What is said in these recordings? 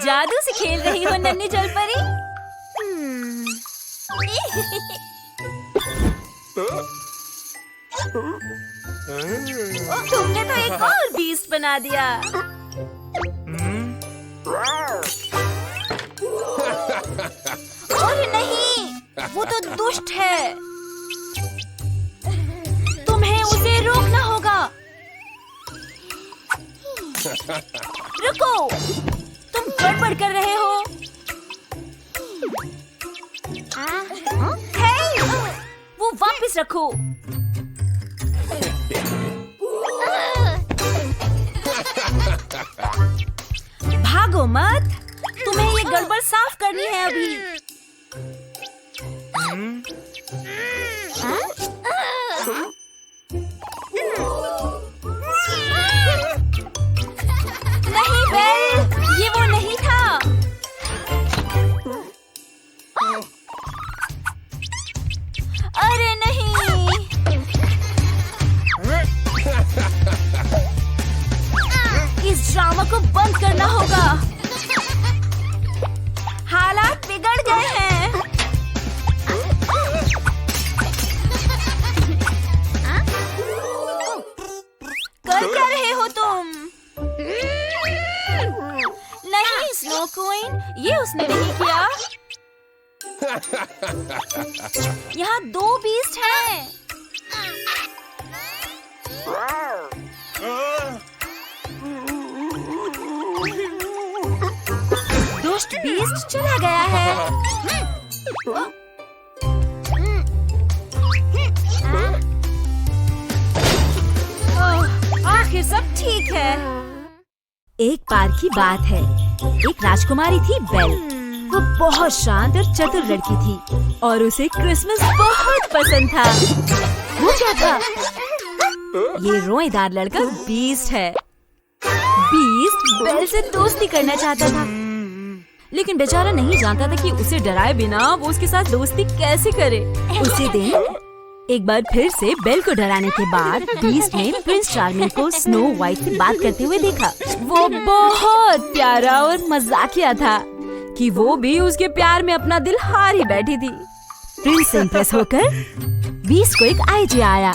जादू से खेल रही हो नन्ही जलपरी? तुमने तो एक और बीस्ट बना दिया। अरे नहीं, वो तो दुष्ट है। तुम्हें उसे रोकना होगा। रुको, तुम गड़बड़ कर रहे हो। हे, वो वापस रखो। भागो मत, तुम्हें ये गड़बड़ साफ करनी है अभी। नहीं बेल, ये वो नहीं था। अरे नहीं, इस ड्रामा को बंद करना होगा। हालात बिगड़ गए हैं। कर क्या रहे हो तुम? नहीं स्नो क्वीन, ये उसने नहीं किया। यहाँ 2 बीस्ट हैं। दुष्ट बीस्ट चला गया है। आखिर सब ठीक है। एक बार की बात है, एक राजकुमारी थी बेल। वो बहुत शांत और चतुर लड़की थी और उसे क्रिसमस बहुत पसंद था। वो क्या था? ये रोएदार लड़का बीस्ट है। बीस्ट बेल से दोस्ती करना चाहता था, लेकिन बेचारा नहीं जानता था कि उसे डराए बिना वो उसके साथ दोस्ती कैसे करे। उसी दिन एक बार फिर से बेल को डराने के बाद बीस्ट ने प्रिंस चार्मिंग को स्नो व्हाइट से बात करते हुए देखा। वो बहुत प्यारा और मजाकिया था कि वो भी उसके प्यार में अपना दिल हार ही बैठी थी। प्रिंस से इम्प्रेस होकर बीस्ट को एक आइडिया आया।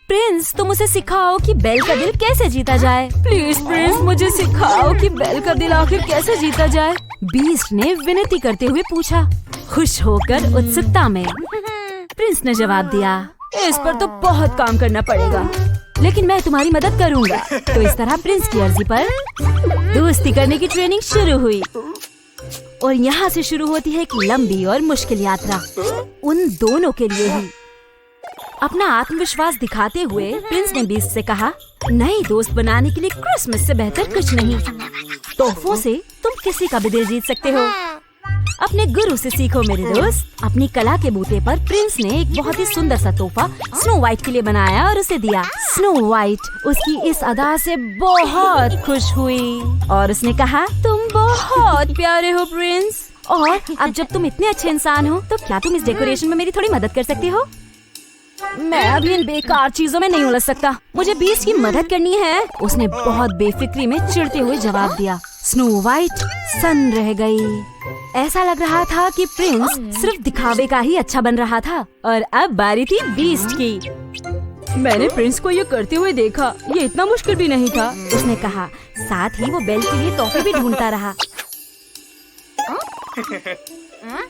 प्रिंस, तुम उसे सिखाओ कि बेल का दिल कैसे जीता जाए। प्लीज प्रिंस, मुझे सिखाओ कि बेल का दिल आखिर कैसे जीता जाए। बीस्ट ने विनती करते हुए पूछा, खुश होकर उत्सुकता में। प्रिंस ने जवाब दिया, इस पर तो बहुत काम करना पड़ेगा, लेकिन मैं तुम्हारी मदद करूंगा। तो इस तरह प्रिंस की अर्जी पर दोस्ती करने की ट्रेनिंग शुरू हुई। और यहाँ से शुरू होती है एक लंबी और मुश्किल यात्रा, उन दोनों के लिए ही। अपना आत्मविश्वास दिखाते हुए प्रिंस ने बीस्ट से कहा, नई दोस्त बनाने के लिए क्रिसमस से बेहतर कुछ नहीं। तोहफों से तुम किसी का भी दिल जीत सकते हो। अपने गुरु से सीखो मेरे दोस्त। अपनी कला के बूते पर प्रिंस ने एक बहुत ही सुंदर सा तोहफा स्नो व्हाइट के लिए बनाया और उसे दिया। स्नो व्हाइट उसकी इस अदा से बहुत खुश हुई और उसने कहा, तुम बहुत प्यारे हो प्रिंस, और अब जब तुम इतने अच्छे इंसान हो तो क्या तुम इस डेकोरेशन में मेरी थोड़ी मदद कर सकते हो? मैं अभी इन बेकार चीजों में नहीं उलझ सकता, मुझे बीस्ट की मदद करनी है। उसने बहुत बेफिक्री में चिढ़ते हुए जवाब दिया। स्नो व्हाइट सन्न रह गई। ऐसा लग रहा था कि प्रिंस सिर्फ दिखावे का ही अच्छा बन रहा था और अब बारी थी बीस्ट की। मैंने प्रिंस को ये करते हुए देखा, ये इतना मुश्किल भी नहीं था, उसने कहा। साथ ही वो बेल के लिए तोहफे भी ढूंढता रहा।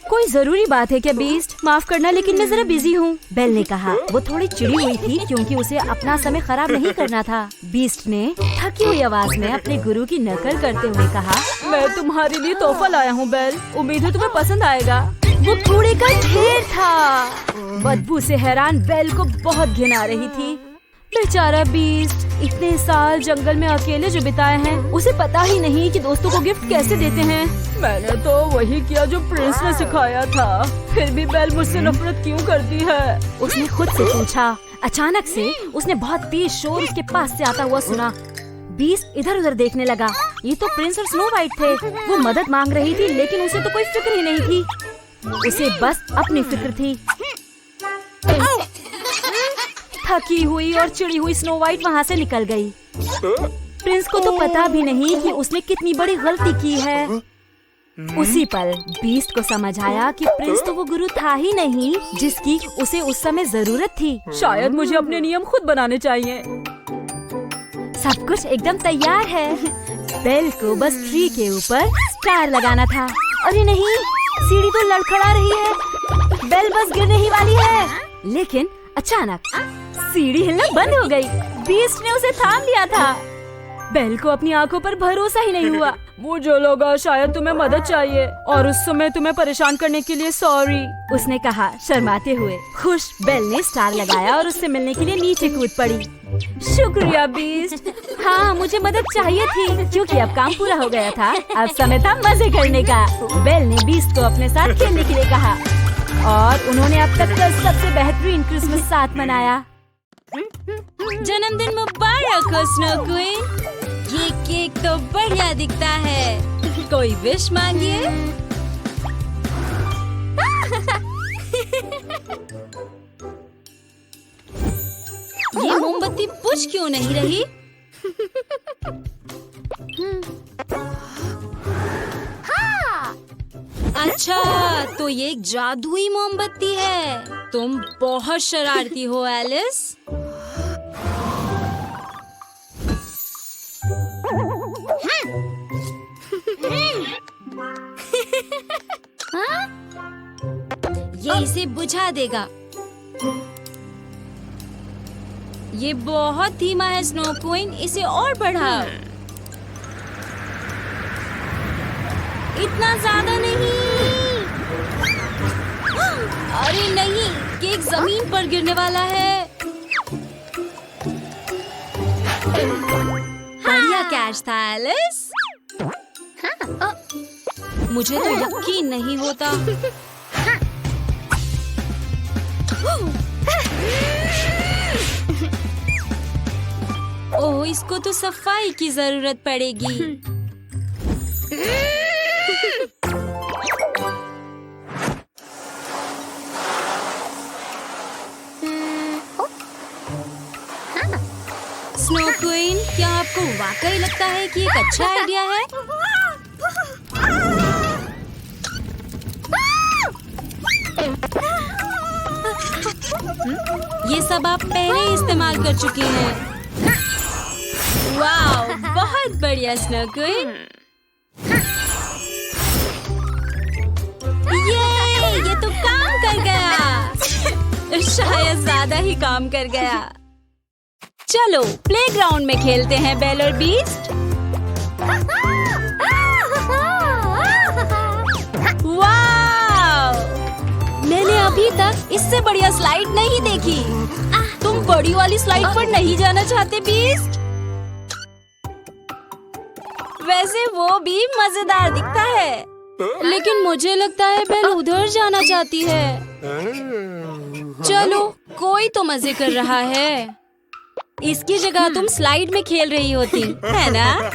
कोई जरूरी बात है क्या बीस्ट? माफ करना, लेकिन मैं जरा बिजी हूँ, बेल ने कहा। वो थोड़ी चिड़ी हुई थी क्योंकि उसे अपना समय खराब नहीं करना था। बीस्ट ने थकी हुई आवाज में अपने गुरु की नकल करते हुए कहा, मैं तुम्हारे लिए तोहफा लाया हूँ बेल, उम्मीद है तुम्हें पसंद आएगा। वो कूड़े का ढेर था। बदबू से हैरान बेल को बहुत घिन आ रही थी। बेचारा बीस्ट, इतने साल जंगल में अकेले जो बिताए हैं, उसे पता ही नहीं कि दोस्तों को गिफ्ट कैसे देते हैं। मैंने तो वही किया जो प्रिंस ने सिखाया था, फिर भी बेल मुझसे नफरत क्यों करती है? उसने खुद से पूछा। अचानक से उसने बहुत तेज शोर उसके पास से आता हुआ सुना। बीस्ट इधर उधर देखने लगा। ये तो प्रिंस और स्नो व्हाइट थे। वो मदद मांग रही थी, लेकिन उसे तो कोई फिक्र ही नहीं थी। उसे बस अपनी फिक्र थी। थकी हुई और चिड़ी हुई स्नो व्हाइट वहाँ से निकल गई। प्रिंस को तो पता भी नहीं कि उसने कितनी बड़ी गलती की है। उसी पल बीस्ट को समझ आया कि प्रिंस तो वो गुरु था ही नहीं जिसकी उसे उस समय जरूरत थी। शायद मुझे अपने नियम खुद बनाने चाहिए। सब कुछ एकदम तैयार है। बेल को बस ट्री के ऊपर स्टार लगाना था। अरे नहीं, सीढ़ी तो लड़खड़ा रही है। बेल बस गिरने ही वाली है। लेकिन अचानक सीढ़ी हिलना बंद हो गई। बीस्ट ने उसे थाम लिया था। बेल को अपनी आंखों पर भरोसा ही नहीं हुआ। मुझे लगा शायद तुम्हें मदद चाहिए और उस समय तुम्हें परेशान करने के लिए सॉरी, उसने कहा शर्माते हुए। खुश बेल ने स्टार लगाया और उससे मिलने के लिए नीचे कूद पड़ी। शुक्रिया बीस्ट। हाँ, मुझे मदद चाहिए थी क्योंकि अब काम पूरा हो गया था। अब समय था मजे करने का। बेल ने बीस्ट को अपने साथ खेलने के लिए कहा और उन्होंने अब तक का सबसे बेहतरीन क्रिसमस साथ मनाया। जन्मदिन मुबारक हो स्नो क्वीन। ये केक तो बढ़िया दिखता है। कोई विश मांगिए। ये मोमबत्ती बुझ क्यों नहीं रही? अच्छा, तो ये एक जादुई मोमबत्ती है। तुम बहुत शरारती हो एलिस। ये इसे बुझा देगा। ये बहुत धीमा है स्नो क्वीन, इसे और बढ़ाओ। इतना ज्यादा नहीं। अरे नहीं, केक जमीन पर गिरने वाला है। बढ़िया कैच था एलिस। मुझे तो यकीन नहीं होता। ओह, इसको तो सफाई की जरूरत पड़ेगी। स्नो क्वीन, क्या आपको वाकई लगता है कि एक अच्छा आइडिया है? ये सब आप पहले ही इस्तेमाल कर चुकी हैं। वाह, बहुत बढ़िया स्नो क्वीन। ये तो काम कर गया। शायद ज्यादा ही काम कर गया। चलो प्लेग्राउंड में खेलते हैं बेल और बीस्ट। वाव! मैंने अभी तक इससे बढ़िया स्लाइड नहीं देखी। तुम बड़ी वाली स्लाइड पर नहीं जाना चाहते बीस्ट? वैसे वो भी मजेदार दिखता है, लेकिन मुझे लगता है बेल उधर जाना चाहती है। चलो, कोई तो मजे कर रहा है। इसकी जगह तुम स्लाइड में खेल रही होती, है ना?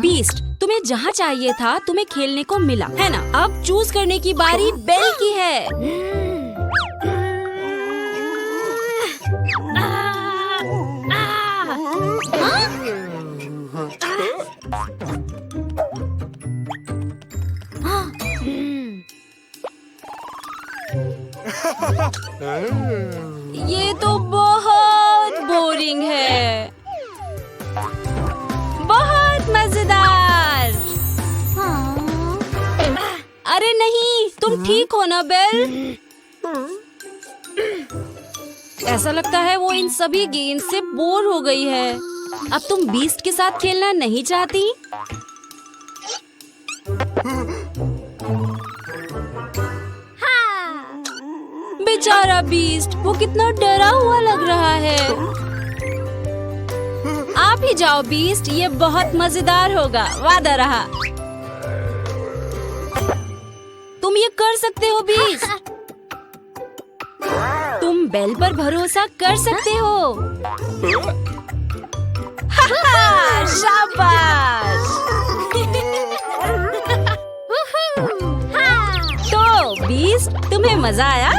बीस्ट, तुम्हें जहाँ चाहिए था तुम्हें खेलने को मिला, है ना? अब चूज करने की बारी बेल की है। ये तो बहुत बोरिंग है। बहुत मजेदार। अरे नहीं, तुम ठीक हो ना बेल? ऐसा लगता है वो इन सभी गेम्स से बोर हो गई है। अब तुम बीस्ट के साथ खेलना नहीं चाहती? बेचारा बीस्ट, वो कितना डरा हुआ लग रहा है। आप ही जाओ बीस्ट, ये बहुत मजेदार होगा, वादा रहा। तुम ये कर सकते हो बीस्ट। तुम बेल पर भरोसा कर सकते हो। शाबाश। तो बीस्ट, तुम्हें मजा आया?